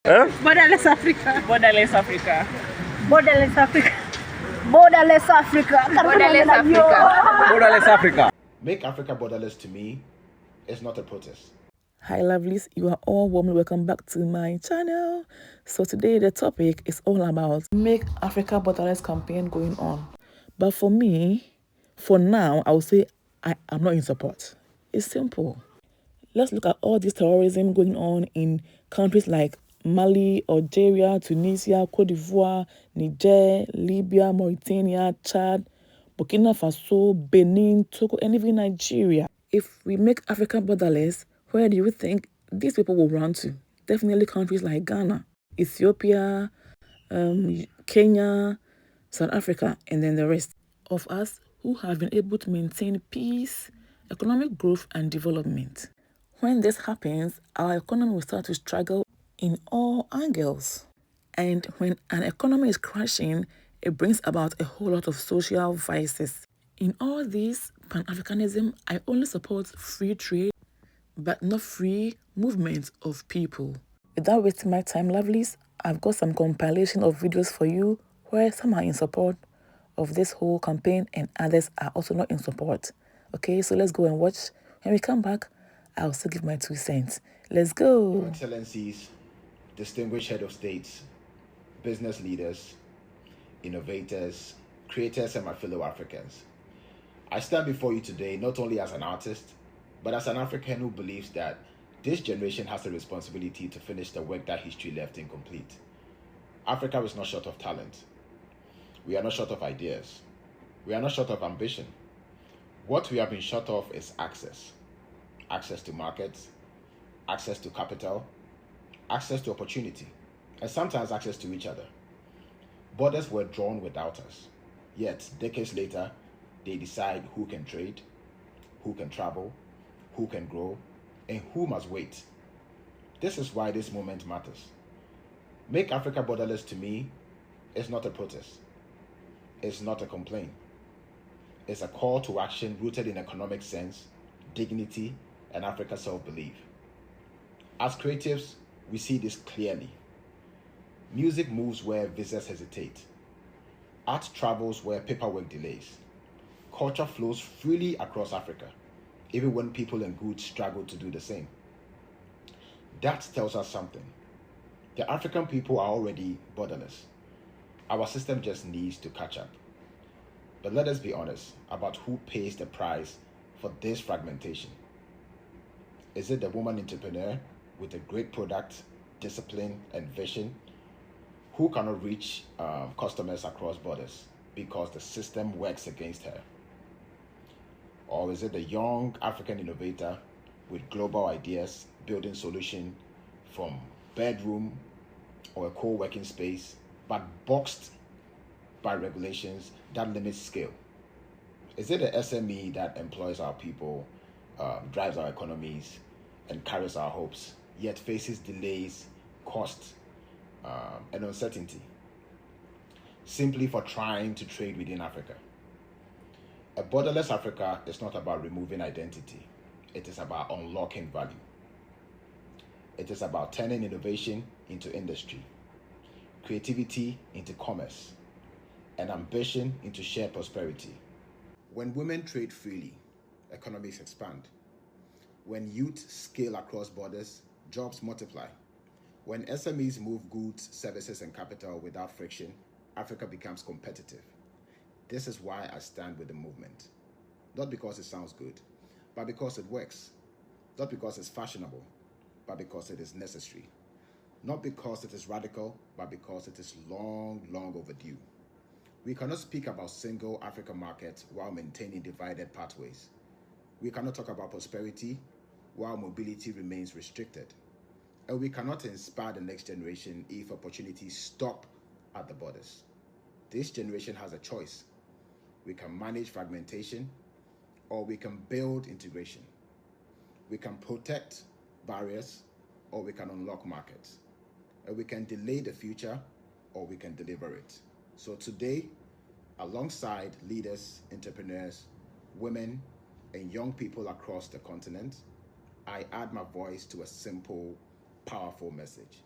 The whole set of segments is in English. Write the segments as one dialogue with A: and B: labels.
A: Borderless Africa.
B: Borderless Africa.
A: Borderless Africa. Borderless Africa.
B: Borderless Africa.
C: Borderless Africa.
D: Make Africa borderless to me is not a protest.
E: Hi lovelies, you are all warmly welcome back to my channel. So today the topic is all about Make Africa Borderless campaign going on. But for me, for now, I will say I am not in support. It's simple. Let's look at all this terrorism going on in countries like Mali, Algeria, Tunisia, Cote d'Ivoire, Niger, Libya, Mauritania, Chad, Burkina Faso, Benin, Togo, and even Nigeria. If we make Africa borderless, where do you think these people will run to? Definitely countries like Ghana, Ethiopia, Kenya, South Africa, and then the rest of us who have been able to maintain peace, economic growth, and development. When this happens, our economy will start to struggle in all angles. And when an economy is crashing, it brings about a whole lot of social vices. In all this Pan-Africanism, I only support free trade, but not free movement of people. Without wasting my time, lovelies, I've got some compilation of videos for you where some are in support of this whole campaign and others are also not in support. Okay, so let's go and watch. When we come back, I'll still give my 2 cents. Let's go.
D: Your Excellencies, distinguished head of states, business leaders, innovators, creators, and my fellow Africans. I stand before you today not only as an artist, but as an African who believes that this generation has a responsibility to finish the work that history left incomplete. Africa is not short of talent. We are not short of ideas. We are not short of ambition. What we have been short of is access. Access to markets, access to capital, access to opportunity, and sometimes access to each other. Borders were drawn without us. Yet, decades later, they decide who can trade, who can travel, who can grow, and who must wait. This is why this moment matters. Make Africa borderless to me is not a protest. It's not a complaint. It's a call to action rooted in economic sense, dignity, and Africa's self-belief. As creatives, we see this clearly. Music moves where visas hesitate. Art travels where paperwork delays. Culture flows freely across Africa, even when people and goods struggle to do the same. That tells us something. The African people are already borderless. Our system just needs to catch up. But let us be honest about who pays the price for this fragmentation. Is it the woman entrepreneur with a great product, discipline, and vision who cannot reach customers across borders because the system works against her? Or is it the young African innovator with global ideas, building solutions from bedroom or a co-working space, but boxed by regulations that limit scale? Is it the SME that employs our people, drives our economies, and carries our hopes, yet faces delays, cost, and uncertainty, simply for trying to trade within Africa? A borderless Africa is not about removing identity. It is about unlocking value. It is about turning innovation into industry, creativity into commerce, and ambition into shared prosperity. When women trade freely, economies expand. When youth scale across borders, jobs multiply. When SMEs move goods, services, and capital without friction, Africa becomes competitive. This is why I stand with the movement. Not because it sounds good, but because it works. Not because it's fashionable, but because it is necessary. Not because it is radical, but because it is long, long overdue. We cannot speak about single African markets while maintaining divided pathways. We cannot talk about prosperity while mobility remains restricted. And we cannot inspire the next generation if opportunities stop at the borders. This generation has a choice. We can manage fragmentation, or we can build integration. We can protect barriers, or we can unlock markets. And we can delay the future, or we can deliver it. So today, alongside leaders, entrepreneurs, women, and young people across the continent, I add my voice to a simple, powerful message.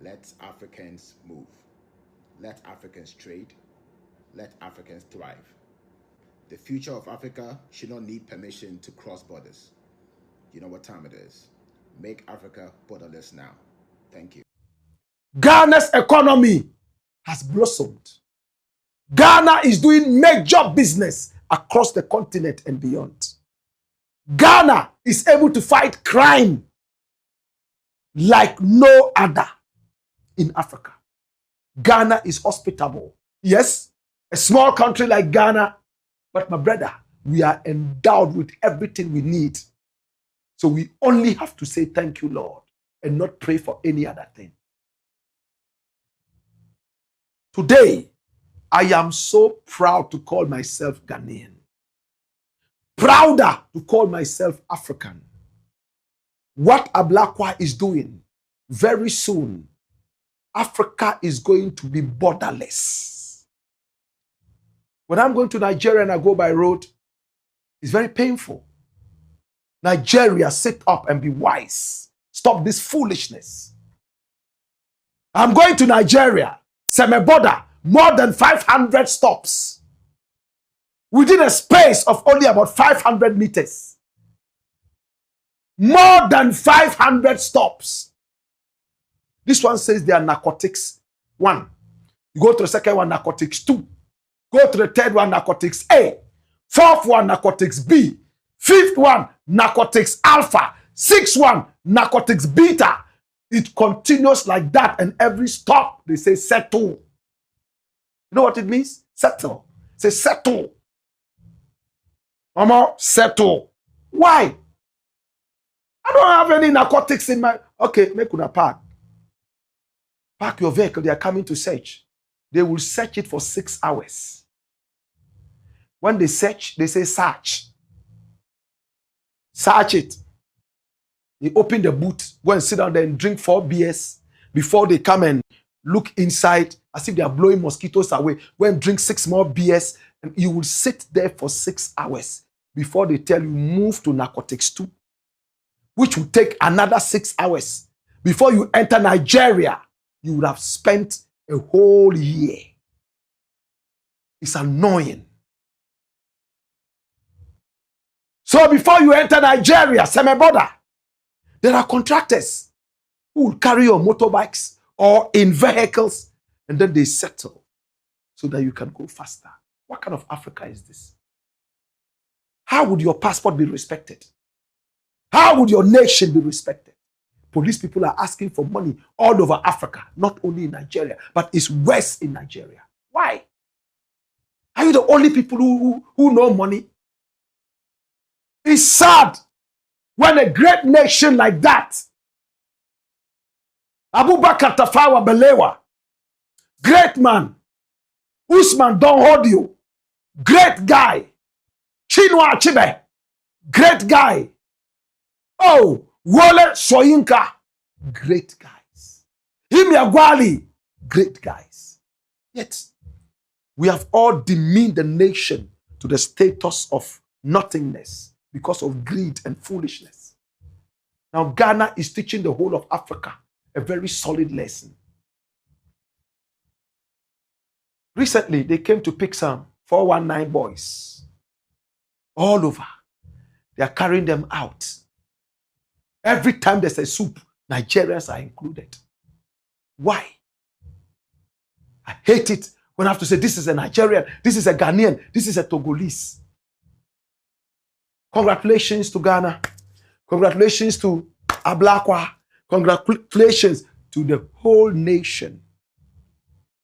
D: Let Africans move. Let Africans trade. Let Africans thrive. The future of Africa should not need permission to cross borders. You know what time it is. Make Africa borderless now. Thank you.
C: Ghana's economy has blossomed. Ghana is doing major business across the continent and beyond. Ghana is able to fight crime like no other in Africa. Ghana is hospitable. Yes, a small country like Ghana, but my brother, we are endowed with everything we need. So we only have to say thank you, Lord, and not pray for any other thing. Today, I am so proud to call myself Ghanaian. Prouder to call myself African. What Ablakwa is doing, very soon, Africa is going to be borderless. When I'm going to Nigeria and I go by road, it's very painful. Nigeria, sit up and be wise. Stop this foolishness. I'm going to Nigeria, Semeboda, more than 500 stops within a space of only about 500 meters. More than 500 stops. This one says they are narcotics 1. You go to the second one, narcotics 2. Go to the third one, narcotics A. Fourth one, narcotics B. Fifth one, narcotics alpha. Sixth one, narcotics beta. It continues like that, and every stop they say settle. You know what it means? Settle. Say settle. Mama, settle. Why? I don't have any narcotics in my... Okay, make una park. Park your vehicle. They are coming to search. They will search it for 6 hours. When they search, they say search. Search it. They open the boot, go and sit down there and drink 4 beers before they come and look inside as if they are blowing mosquitoes away. Go and drink 6 more beers, and you will sit there for 6 hours before they tell you move to narcotics 2, which will take another 6 hours. Before you enter Nigeria, you would have spent a whole year. It's annoying. So before you enter Nigeria, Semeboda, there are contractors who will carry your motorbikes or in vehicles, and then they settle so that you can go faster. What kind of Africa is this? How would your passport be respected? How would your nation be respected? Police people are asking for money all over Africa, not only in Nigeria, but it's worse in Nigeria. Why? Are you the only people who know money? It's sad when a great nation like that, Abubakar Tafawa Balewa, great man, Usman Don Hodio, great guy, Chinua Achebe, great guy, oh, Wole Soyinka, great guys, Imi Agwali, great guys. Yet, we have all demeaned the nation to the status of nothingness because of greed and foolishness. Now, Ghana is teaching the whole of Africa a very solid lesson. Recently, they came to pick some 419 boys all over. They are carrying them out. Every time there's a soup, Nigerians are included. Why? I hate it when I have to say this is a Nigerian, this is a Ghanaian, this is a Togolese. Congratulations to Ghana. Congratulations to Ablakwa. Congratulations to the whole nation.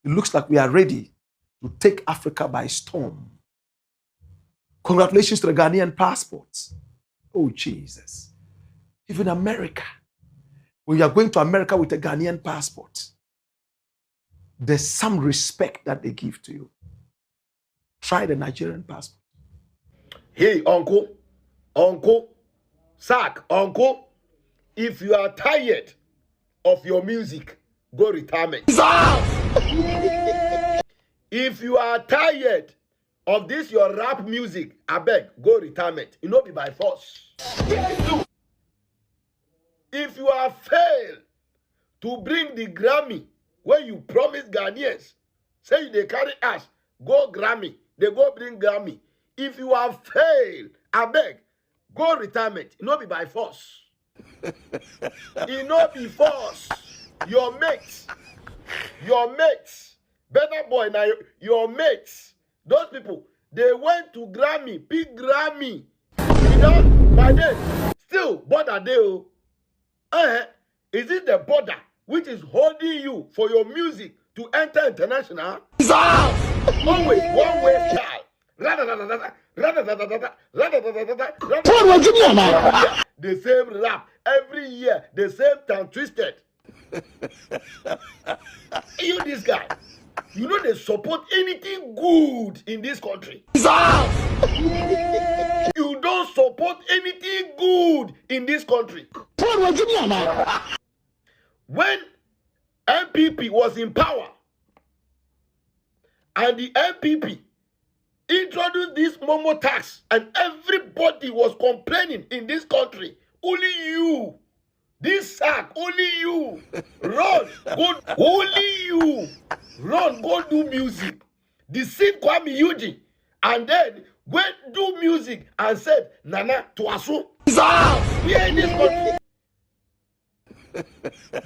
C: It looks like we are ready to take Africa by storm. Congratulations to the Ghanaian passports. Oh, Jesus. Even America. When you are going to America with a Ghanaian passport, there's some respect that they give to you. Try the Nigerian passport.
F: Hey, uncle, sack, uncle, if you are tired of your music, go retirement. If you are tired of this your rap music, I beg, go retirement. It not be by force. If you are failed to bring the Grammy when you promise Ghanaians. Say they carry ash, go Grammy. They go bring Grammy. If you have failed, I beg, go retirement. It not be by force. It not be force. Your mates, better boy now, your mates, those people, they went to Grammy, big Grammy. You know, by then, still border they. Is it the border which is holding you for your music to enter international? Always one way style. The same rap every year, the same time twisted. You this guy, you know they support anything good in this country. You don't support anything good in this country. When MPP was in power and the MPP introduced this Momo tax and everybody was complaining in this country, only you, this sack, only you, run, go, only you, run, go do music. Deceive Kwame Yuji and then went do music and said, Nana, Tuasu. We are in this country.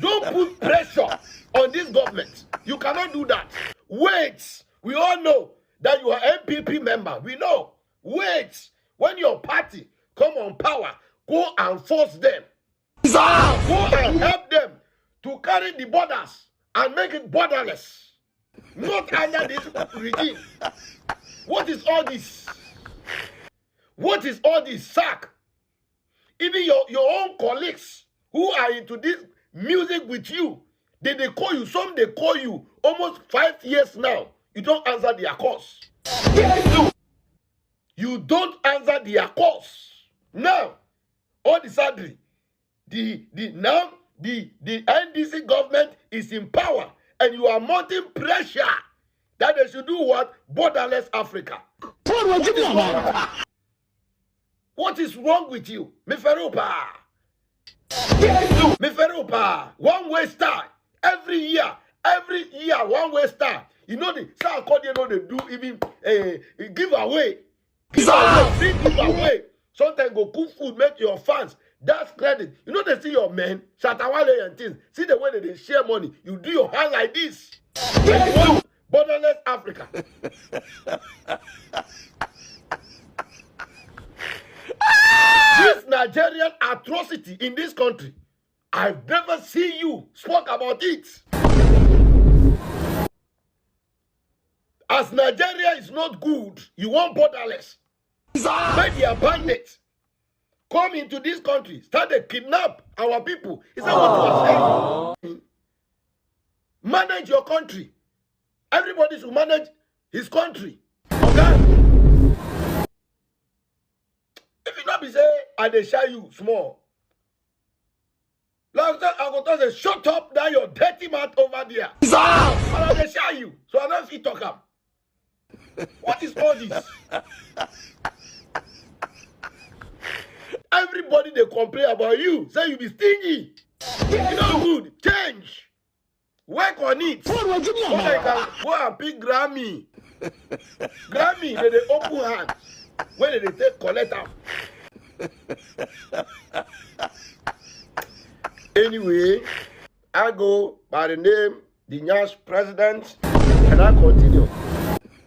F: Don't put pressure on this government. You cannot do that. Wait. We all know that you are MPP member. We know. Wait. When your party come on power, go and force them. Go and help them to carry the borders and make it borderless. Not under this regime. What is all this? What is all this sack? Even your own colleagues who are into this music with you, they call you, some they call you almost 5 years now. You don't answer their calls. You don't answer their calls. Now, all the sudden, the NDC government is in power and you are mounting pressure that they should do what? Borderless Africa. What is wrong with you? Miferupa, one way star. Every year, one way star. You know the Sarkodie, you know they do even giveaway. Free giveaway. Sometimes go cook food, make your fans. That's credit. You know they see your men, Shatawale and things. See the way that they share money. You do your hand like this. Borderless Africa. This Nigerian atrocity in this country, I've never seen you spoke about it. As Nigeria is not good, you want borderless. Make your bandits come into this country, start to kidnap our people. Is that what you are saying? Manage your country. Everybody should manage his country. Okay? If you not be say, I dey share you small. Like that, I go say, shut up that your dirty mouth over there. And I dey share you. So I don't fit talk am. What is all this? Everybody they complain about you. Say you be stingy. You know good. Change. Work on it. So they can go and pick Grammy. Grammy, they open hands. When they take collect am. Anyway, I go by the name, the Nyash president, and I continue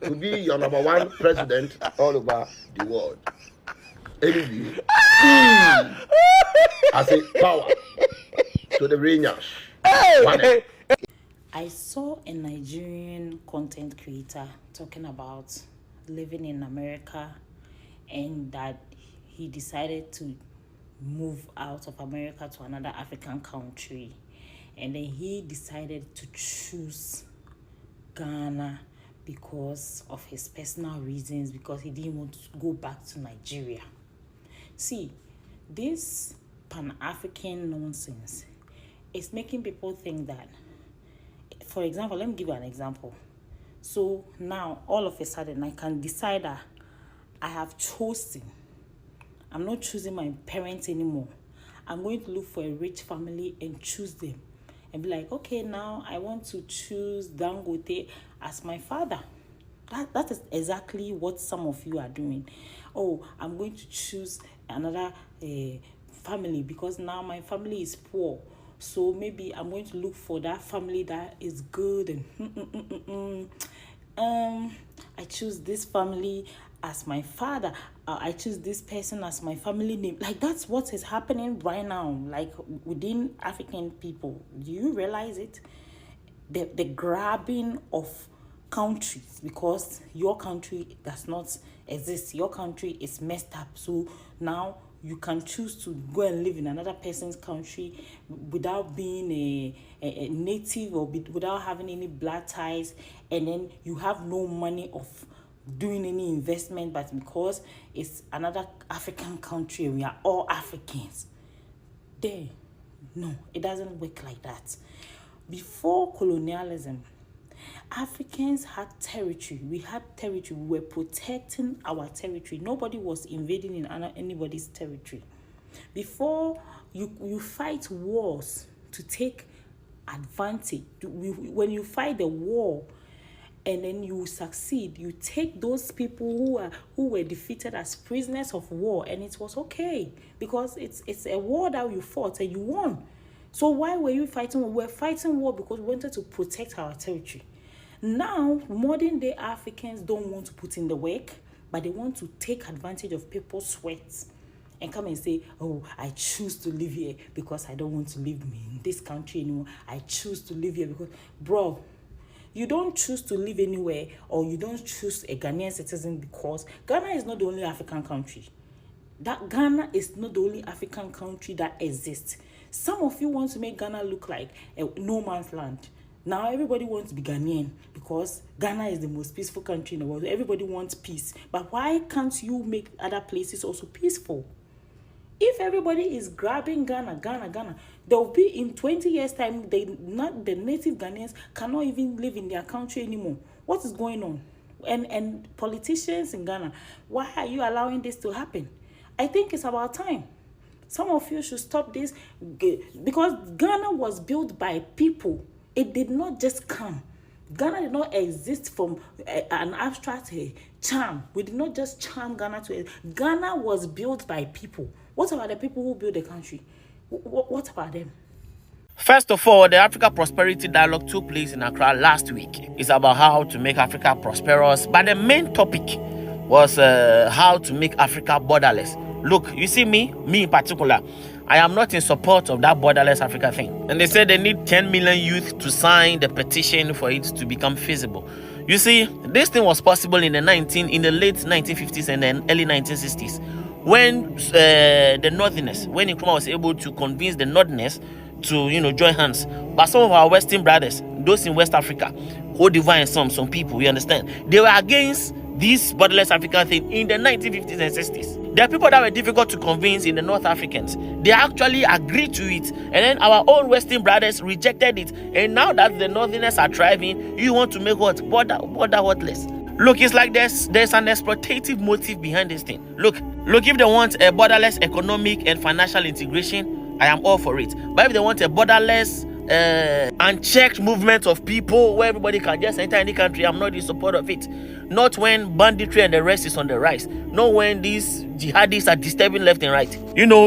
F: to be your #1 president all over the world. Anyway, I say power to the Nyash.
E: I saw a Nigerian content creator talking about living in America and that he decided to move out of America to another African country. And then he decided to choose Ghana because of his personal reasons, because he didn't want to go back to Nigeria. See, this Pan-African nonsense is making people think that, for example, let me give you an example. So now, all of a sudden, I can decide that I have chosen. I'm not choosing my parents anymore. I'm going to look for a rich family and choose them and be like, okay, now I want to choose Dangote as my father. That is exactly what some of you are doing. Oh, I'm going to choose another family because now my family is poor. So maybe I'm going to look for that family that is good and I choose this family as my father. I choose this person as my family name. Like, that's what is happening right now, like within African people. Do you realize it? The grabbing of countries because your country does not exist. Your country is messed up. So now you can choose to go and live in another person's country without being a native or without having any blood ties, and then you have no money of doing any investment, but because it's another African country, we are all Africans. No, it doesn't work like that. Before colonialism, Africans had territory. We had territory. We were protecting our territory. Nobody was invading in anybody's territory. Before you fight wars to take advantage. When you fight the war and then you succeed, you take those people who were defeated as prisoners of war, and it was okay because it's a war that you fought and you won. So why were you fighting war? We're fighting war because we wanted to protect our territory. Now, modern day Africans don't want to put in the work, but they want to take advantage of people's sweats and come and say, oh, I choose to live here because I don't want to live in this country anymore. I choose to live here because, bro, you don't choose to live anywhere, or you don't choose a Ghanaian citizen because Ghana is not the only African country. That Ghana is not the only African country that exists. Some of you want to make Ghana look like a no man's land. Now everybody wants to be Ghanaian because Ghana is the most peaceful country in the world. Everybody wants peace. But why can't you make other places also peaceful? If everybody is grabbing Ghana, there will be in 20 years' time, the native Ghanaians cannot even live in their country anymore. What is going on? And politicians in Ghana, why are you allowing this to happen? I think it's about time. Some of you should stop this because Ghana was built by people. It did not just come. Ghana did not exist from an abstract charm. We did not just charm Ghana to it. Ghana was built by people. What about the people who built the country? What about them?
B: First of all, the Africa Prosperity Dialogue took place in Accra last week. It's about how to make Africa prosperous. But the main topic was how to make Africa borderless. Look, you see me in particular, I am not in support of that borderless Africa thing. And they said they need 10 million youth to sign the petition for it to become feasible. You see, this thing was possible in the late 1950s and then early 1960s. When the Northerners, when Nkrumah was able to convince the Northerners to, join hands. But some of our Western brothers, those in West Africa, Cote d'Ivoire and some people, you understand, they were against this borderless African thing in the 1950s and 60s. There are people that were difficult to convince in the North Africans. They actually agreed to it, and then our own Western brothers rejected it. And now that the Northerners are thriving, you want to make what? Border whatless. Look, it's like there's an exploitative motive behind this thing. Look, if they want a borderless economic and financial integration, I am all for it. But if they want a borderless unchecked movement of people where everybody can just enter any country, I'm not in support of it. Not when banditry and the rest is on the rise. Not when these jihadists are disturbing left and right.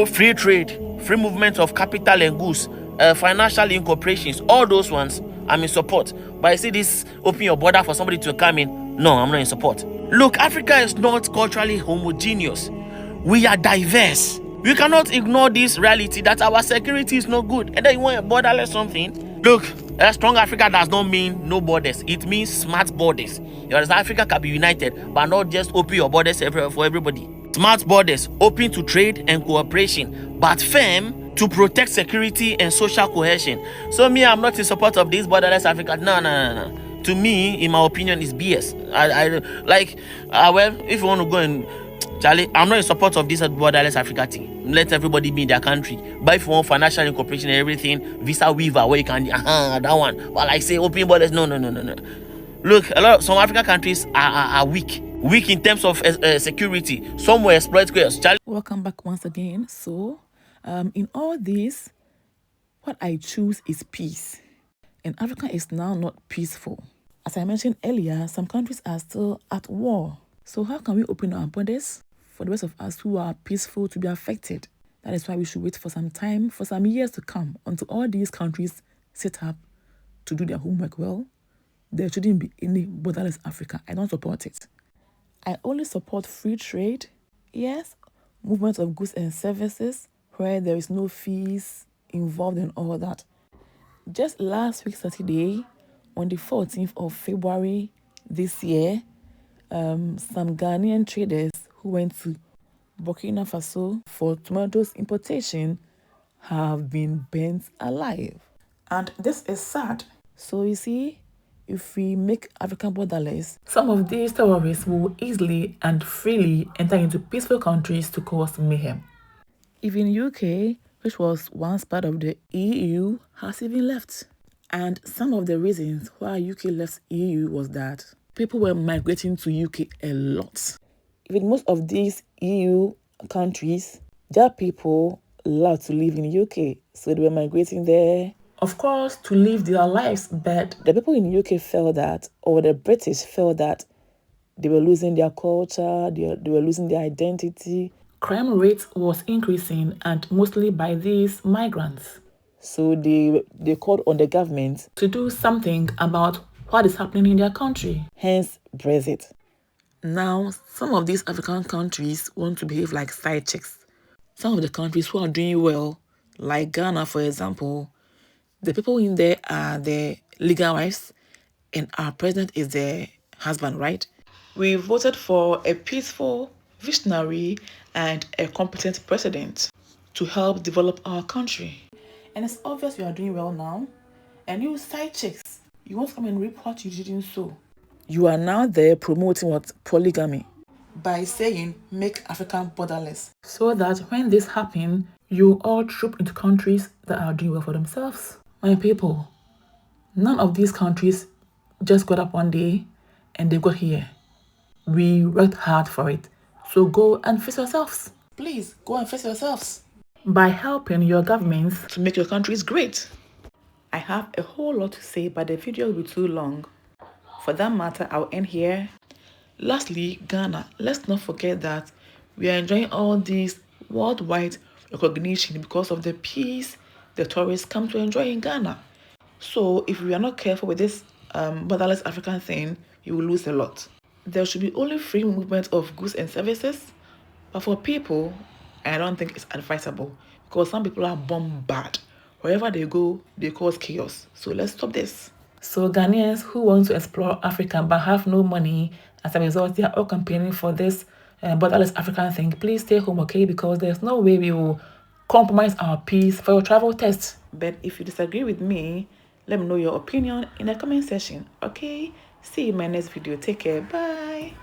B: Free trade, free movement of capital and goods, financial incorporations, all those ones, I'm in support. But I see this open your border for somebody to come in, no, I'm not in support. Look, Africa is not culturally homogeneous. We are diverse. We cannot ignore this reality that our security is not good. And then you want a borderless something. Look, a strong Africa does not mean no borders. It means smart borders. Africa can be united, but not just open your borders for everybody. Smart borders, open to trade and cooperation, but firm to protect security and social cohesion. So me, I'm not in support of this borderless Africa. No. To me, in my opinion, it's BS. Well, if you want to go and Charlie, I'm not in support of this borderless Africa thing. Let everybody be in their country. But if you want financial incorporation and everything, visa waiver where you can that one. But like say open borders, no. Look, some African countries are weak in terms of security. Some will exploit chaos.
E: Welcome back once again. So, in all this, What I choose is peace. And Africa is now not peaceful. As I mentioned earlier, some countries are still at war. So how can we open our borders for the rest of us who are peaceful to be affected? That is why we should wait for some time, for some years to come, until all these countries set up to do their homework well. There shouldn't be any borderless Africa. I don't support it. I only support free trade, yes, movement of goods and services, where there is no fees involved and all that. Just last week, Saturday, on the 14th of February this year, some Ghanaian traders who went to Burkina Faso for tomatoes importation have been burnt alive. And this is sad. So you see, if we make Africa borderless, some of these terrorists will easily and freely enter into peaceful countries to cause mayhem. Even UK, which was once part of the EU, has even left. And some of the reasons why UK left EU was that people were migrating to UK a lot. Even most of these EU countries, there are people allowed to live in UK, so they were migrating there. Of course, to live their lives, but the people in UK felt that, or the British felt that they were losing their culture, they were losing their identity. Crime rate was increasing, and mostly by these migrants. So they called on the government to do something about what is happening in their country, hence Brexit. Now, some of these African countries want to behave like side chicks. Some of the countries who are doing well, like Ghana, for example, the people in there are the legal wives, and our president is their husband, right? We voted for a peaceful, visionary, and a competent president to help develop our country. And it's obvious you are doing well now. And you side chicks, you want to come and reap what you didn't sow. You are now there promoting what? Polygamy. By saying, make Africa borderless. So that when this happens, you all troop into countries that are doing well for themselves. My people, none of these countries just got up one day and they got here. We worked hard for it. So go and face yourselves. Please, go and face yourselves. By helping your governments to make your countries great. I have a whole lot to say, but the video will be too long. For that matter, I'll end here. Lastly, Ghana, let's not forget that we are enjoying all this worldwide recognition because of the peace the tourists come to enjoy in Ghana. So if we are not careful with this borderless African thing, you will lose a lot. There should be only free movement of goods and services, but for people, I don't think it's advisable because some people are bomb bad. Wherever they go, they cause chaos. So let's stop this. So Ghanaians who want to explore Africa but have no money, as a result, they are all campaigning for this borderless African thing. Please stay home, okay? Because there's no way we will compromise our peace for your travel test. But if you disagree with me, let me know your opinion in the comment section, okay? See you in my next video. Take care. Bye.